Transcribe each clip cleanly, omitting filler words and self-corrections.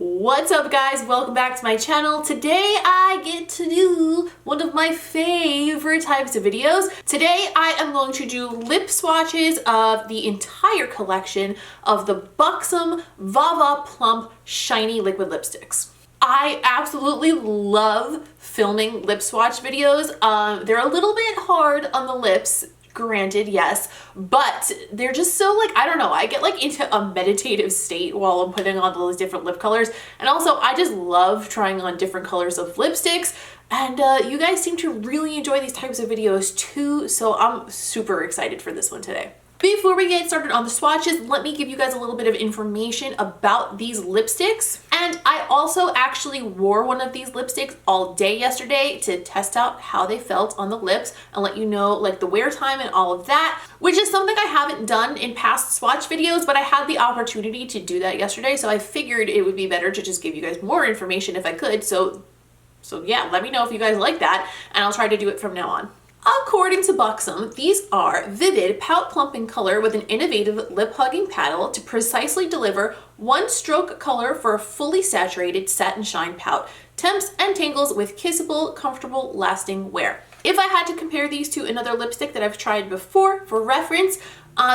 What's up guys, welcome back to my channel. Today I get to do one of my favorite types of videos. Today I am going to do lip swatches of the entire collection of the Buxom Vava Plump Shiny Liquid Lipsticks. I absolutely love filming lip swatch videos. They're a little bit hard on the lips, granted, yes, but they're just so like, I don't know, I get like into a meditative state while I'm putting on those different lip colors. And also I just love trying on different colors of lipsticks. And you guys seem to really enjoy these types of videos too, so I'm super excited for this one today. Before we get started on the swatches, let me give you guys a little bit of information about these lipsticks. And I also actually wore one of these lipsticks all day yesterday to test out how they felt on the lips and let you know like the wear time and all of that, which is something I haven't done in past swatch videos, but I had the opportunity to do that yesterday, so I figured it would be better to just give you guys more information if I could. So yeah, let me know if you guys like that, and I'll try to do it from now on. According to Buxom, these are vivid, pout plumping color with an innovative lip-hugging paddle to precisely deliver one stroke color for a fully saturated satin shine pout, temps and tangles with kissable, comfortable, lasting wear. If I had to compare these to another lipstick that I've tried before for reference,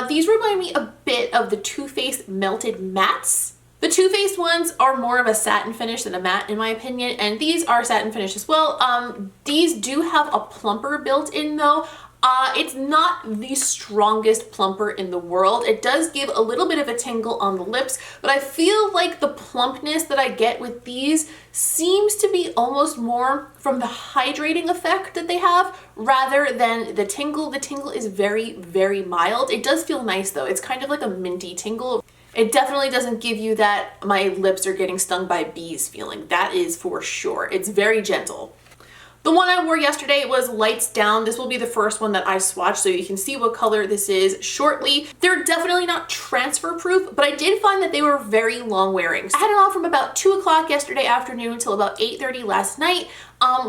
these remind me a bit of the Too Faced Melted Mattes. The Too Faced ones are more of a satin finish than a matte in my opinion, and these are satin finish as well. These do have a plumper built in though. It's not the strongest plumper in the world. It does give a little bit of a tingle on the lips, but I feel like the plumpness that I get with these seems to be almost more from the hydrating effect that they have rather than the tingle. The tingle is very, very mild. It does feel nice though. It's kind of like a minty tingle. It definitely doesn't give you that my lips are getting stung by bees feeling. That is for sure. It's very gentle. The one I wore yesterday was Lights Down. This will be the first one that I swatched, so you can see what color this is shortly. They're definitely not transfer proof, but I did find that they were very long wearing. I had it on from about 2 o'clock yesterday afternoon till about 8:30 last night.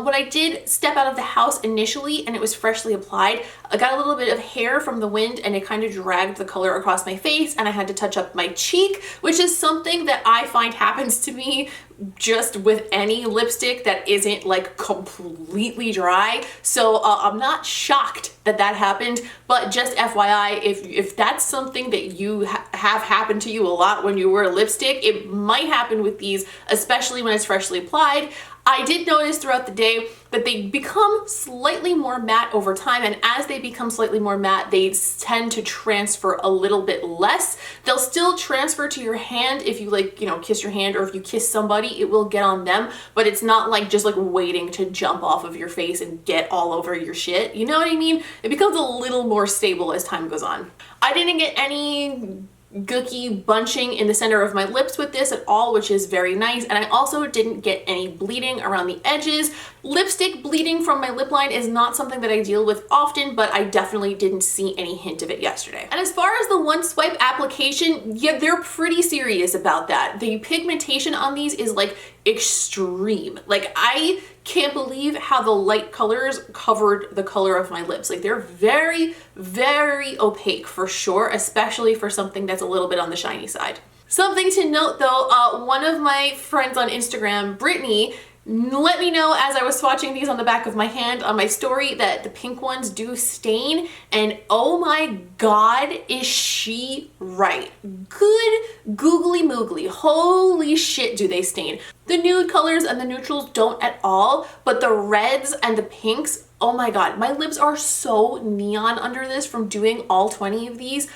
When I did step out of the house initially and it was freshly applied, I got a little bit of hair from the wind and it kind of dragged the color across my face, and I had to touch up my cheek, which is something that I find happens to me just with any lipstick that isn't like completely dry. So I'm not shocked that that happened, but just FYI, if that's something that you have happened to you a lot when you wear a lipstick, it might happen with these, especially when it's freshly applied. I did notice throughout the day that they become slightly more matte over time, and as they become slightly more matte, they tend to transfer a little bit less. They'll still transfer to your hand if you like, you know, kiss your hand, or if you kiss somebody, it will get on them, but it's not like just like waiting to jump off of your face and get all over your shit. You know what I mean? It becomes a little more stable as time goes on. I didn't get any gooky bunching in the center of my lips with this at all, which is very nice, and I also didn't get any bleeding around the edges. Lipstick bleeding from my lip line is not something that I deal with often, but I definitely didn't see any hint of it yesterday. And as far as the one swipe application, yeah, they're pretty serious about that. The pigmentation on these is like extreme. Like, I can't believe how the light colors covered the color of my lips. Like, they're very, very opaque for sure, especially for something that's a little bit on the shiny side. Something to note though, one of my friends on Instagram, Brittany, let me know as I was swatching these on the back of my hand on my story that the pink ones do stain, and oh my god, is she right. Good googly moogly, holy shit do they stain. The nude colors and the neutrals don't at all, but the reds and the pinks, oh my god, my lips are so neon under this from doing all 20 of these.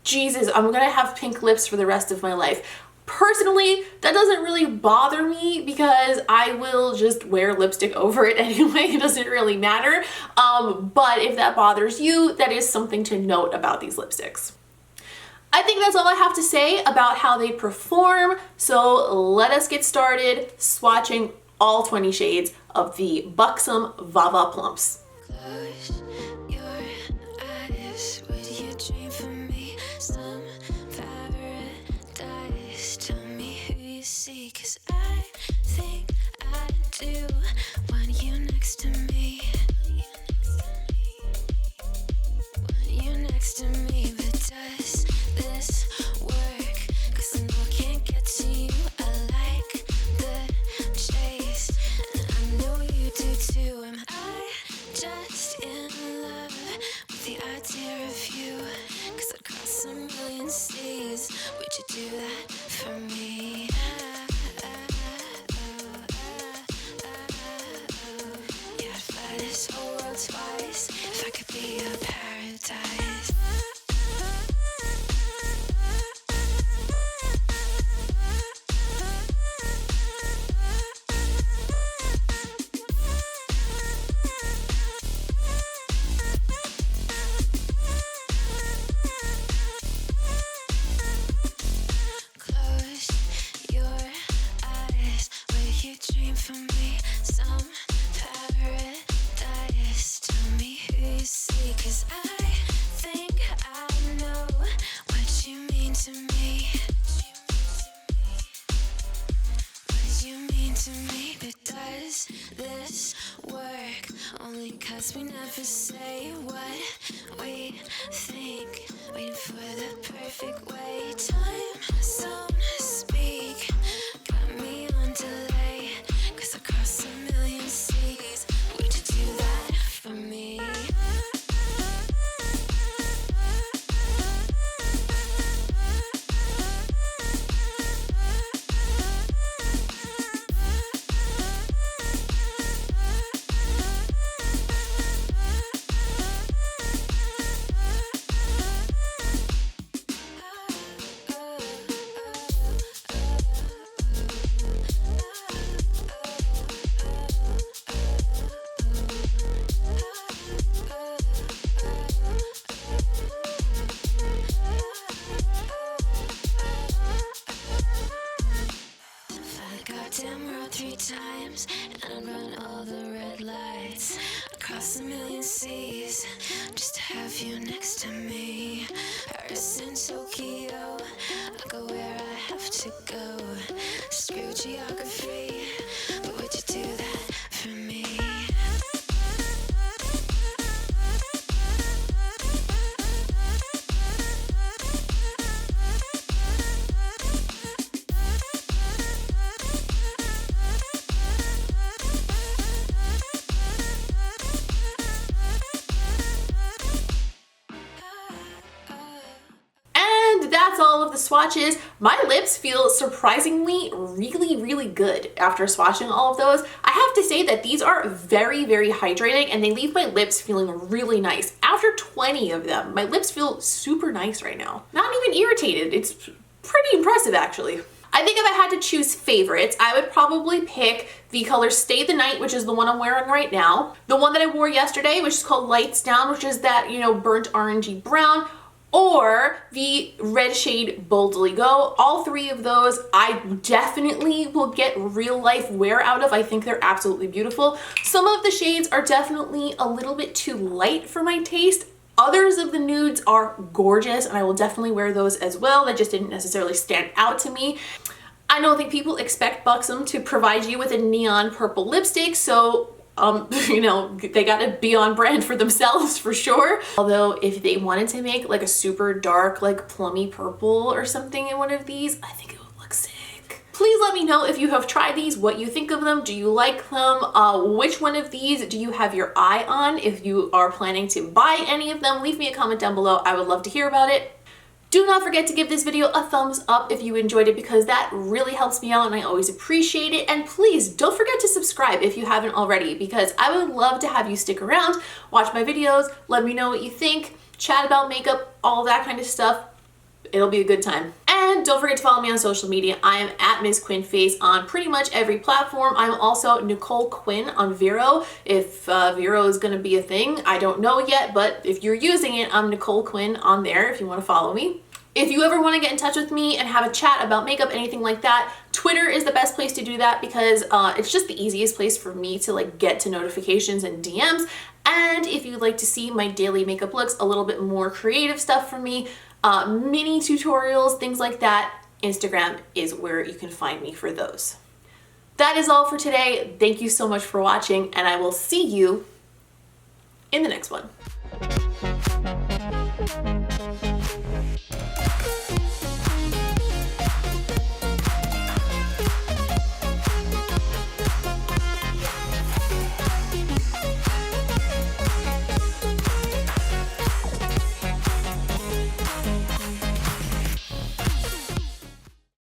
Jesus, I'm gonna have pink lips for the rest of my life. Personally, that doesn't really bother me because I will just wear lipstick over it anyway. It doesn't really matter. But if that bothers you, that is something to note about these lipsticks. I think that's all I have to say about how they perform. So let us get started swatching all 20 shades of the Buxom Vava Plumps. Close your eyes. Would you dream for me? Some paradise. Tell me who you see, 'cause I think I do want you next to me. Want you next to me, but does this work? 'Cause I know I can't get to you. I like to me, but does this work? Only 'cause we never say what we think. Waiting for the perfect way. Time zone speak. Got me on delay. 'Cause across a million seas, would you do that for me? Goddamn road 3 times, and I'd run all the red lights across a million seas just to have you next to me. Paris and Tokyo, I go where I have to go. Screw geography, but would you do that for me? That's all of the swatches. My lips feel surprisingly really good after swatching all of those. I have to say that these are very hydrating and they leave my lips feeling really nice. After 20 of them, my lips feel super nice right now. Not even irritated. It's pretty impressive actually. I think if I had to choose favorites, I would probably pick the color Stay the Night, which is the one I'm wearing right now. The one that I wore yesterday, which is called Lights Down, which is that, you know, burnt orangey brown. Or the red shade Boldly Go. All 3 of those I definitely will get real life wear out of. I think they're absolutely beautiful. Some of the shades are definitely a little bit too light for my taste. Others of the nudes are gorgeous and I will definitely wear those as well. That just didn't necessarily stand out to me. I don't think people expect Buxom to provide you with a neon purple lipstick, so you know, they gotta be on brand for themselves for sure. Although if they wanted to make like a super dark, like plummy purple or something in one of these, I think it would look sick. Please let me know if you have tried these, what you think of them. Do you like them? Which one of these do you have your eye on? If you are planning to buy any of them, leave me a comment down below. I would love to hear about it. Do not forget to give this video a thumbs up if you enjoyed it because that really helps me out and I always appreciate it. And please don't forget to subscribe if you haven't already because I would love to have you stick around, watch my videos, let me know what you think, chat about makeup, all that kind of stuff. It'll be a good time. And don't forget to follow me on social media. I am at Ms. Quinn Face on pretty much every platform. I'm also Nicole Quinn on Vero. If Vero is gonna be a thing, I don't know yet, but if you're using it, I'm Nicole Quinn on there if you wanna follow me. If you ever want to get in touch with me and have a chat about makeup, anything like that, Twitter is the best place to do that because it's just the easiest place for me to like get to notifications and DMs. And if you'd like to see my daily makeup looks, a little bit more creative stuff from me, mini tutorials, things like that, Instagram is where you can find me for those. That is all for today. Thank you so much for watching and I will see you in the next one.